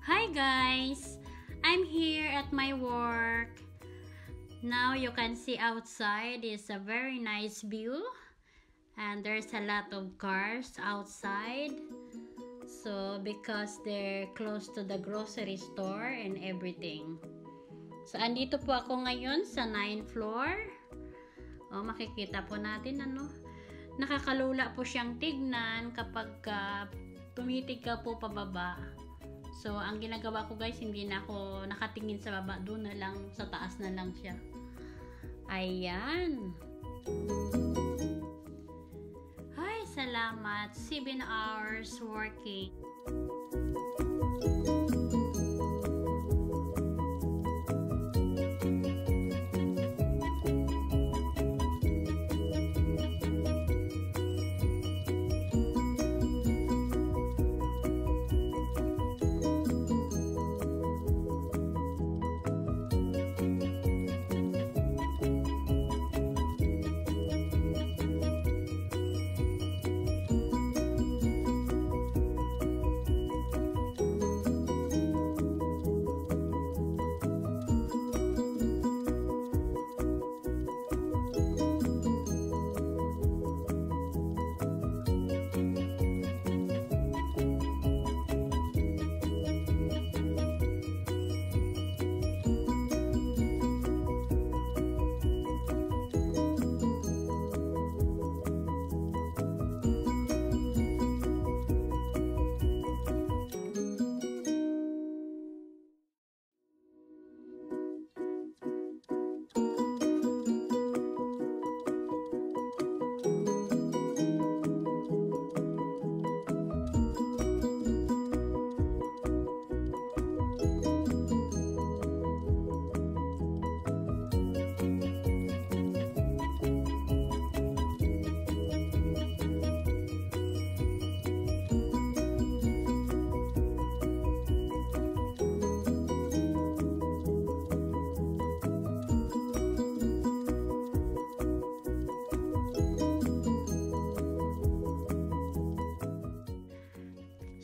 Hi guys, I'm here at my work. Now you can see outside is a very nice view and there's a lot of cars outside. So because they're close to the grocery store and everything. So andito po ako ngayon sa 9th floor. Makikita po natin nakakalula po siyang tignan kapag tumitig ka po pababa. So, ang ginagawa ko guys, hindi na ako nakatingin sa baba. Doon na lang, sa taas na lang siya. Ayan. Ay, salamat. 7 hours working.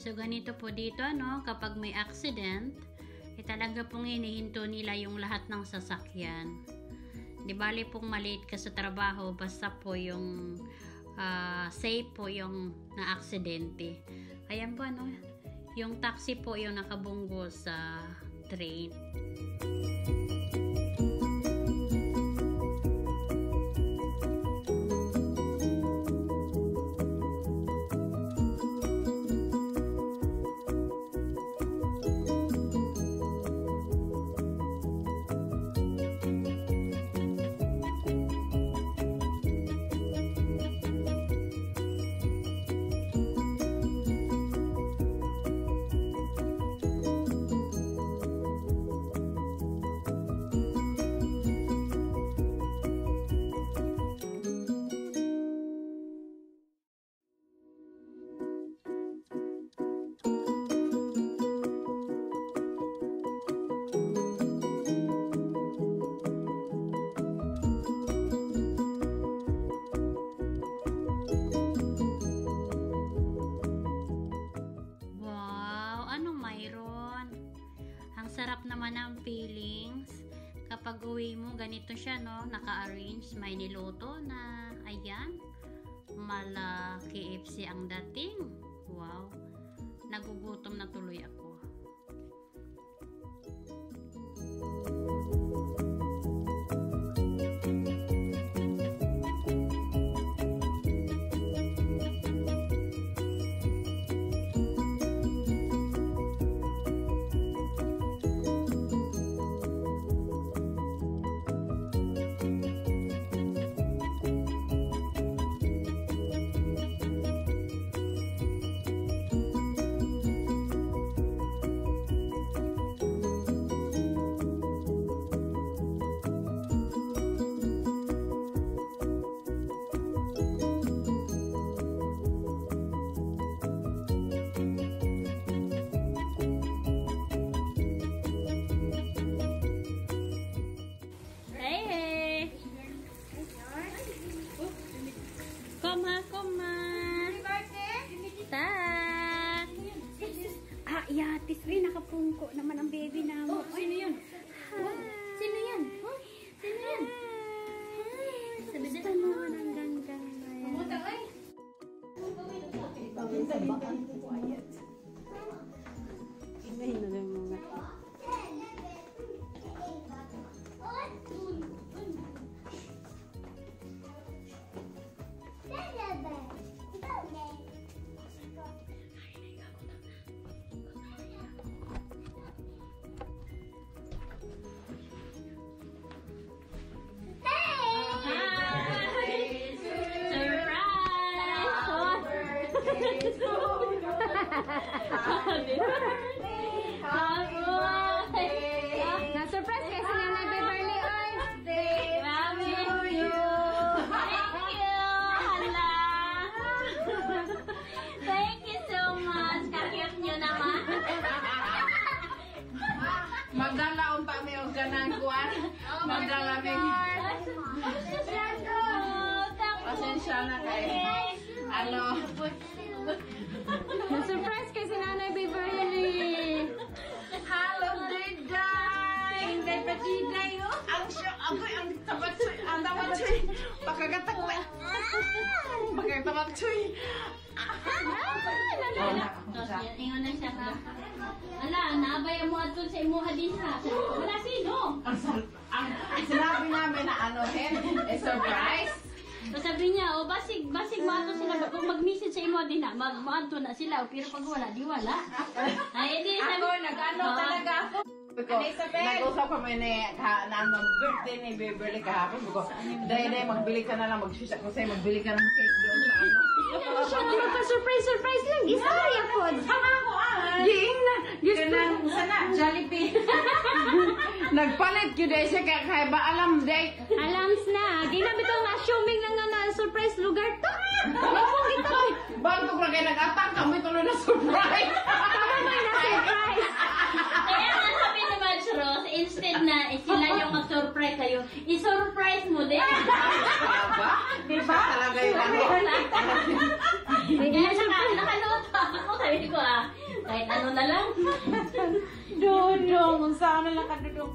So, ganito po dito, kapag may accident, talaga pong hinihinto nila yung lahat ng sasakyan. Di bali pong maliit ka sa trabaho, basta po yung safe po yung na-aksidente. Ayan po, yung taxi po yung nakabunggo sa train. sarap naman ang feelings. Kapag uwi mo, ganito siya, no? Naka-arrange, may niluto na, ayan, mala KFC ang dating. Wow, nagugutom na tuloy ako. Yatis, uy, nakapungko naman ang baby na mo. Sino yun? Sino yan? Sino yan? Basta naman ang ganggang na yan. Pumunta ay! Pagkabaan ko po ayat. Ibahin na lang mga. Na-surprise kasi na nag-Beverly Oils Day. Love you. Thank you. Hala. Thank you so much. Kakiyot nyo naman. Magdalaon pa may organan kuan. Magdalaming. Pasensya na kayo. Ano? Na-surprise kasi Nanay Beverly. Hello, Diday! Hindi pa Diday, oh. Ang tamat choy. Pagkagatak ko. Pagkagatak choy. Ingon na siya ka. Ala, naabay mo ato sa imuha din ha. Wala sino. Ang sinabi namin na ano, surprise. So sabi niya, basig mo ato sila. Kung mag-message sa imo din ha, mag-ato na sila. Pero pag wala, di wala. Ay, di sabi. Ako, nag-ano talaga ako. Nag-usap kami na mag-birthday ni Beverly kahapon. Dahil magbili ka na lang, mag-shush ako sa'yo, magbili ka ng cake doon sa ano. Siya na magpa-surprise lang. Gisari ako. Ging na. Sana, Jollibee. Nagpalit yun dahil siya kaya ba alam dahil. Alams na. Di na bitong assuming lang na surprise lugar to. Lapong ito. Bago ko kayo nag-attack, kami tuloy na surprise. Tama ba na surprise? Kaya nga sabi ni Madge Rose, instead na sila yung mag-surprise sa'yo, i-surprise mo din. Diba? Talaga yung ano. Kaya nakanood pa ako, sabi ko kahit ano na lang. Dudong, saan na lang ka dudong.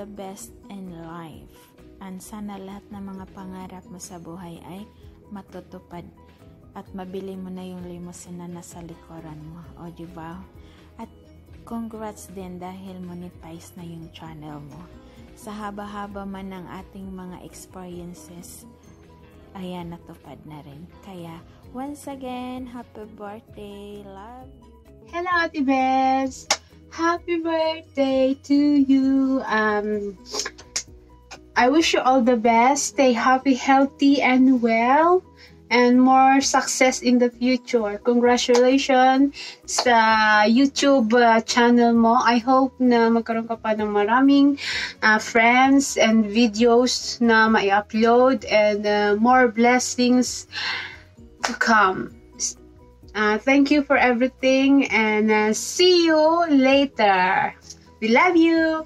the best in life. And sana lahat ng mga pangarap mo sa buhay ay matutupad at mabili mo na yung limousine na nasa likuran mo. O, diba? At congrats din dahil monetize na yung channel mo. Sa haba-haba man ng ating mga experiences, ayan, natupad na rin. Kaya, once again, happy birthday, love. Hello, Ate Bes. Happy birthday to you. I wish you all the best. Stay happy, healthy, and well. And more success in the future. Congratulations sa YouTube channel mo. I hope na magkaroon ka pa ng maraming friends and videos na mai-upload and more blessings to come. Thank you for everything and see you later. We love you.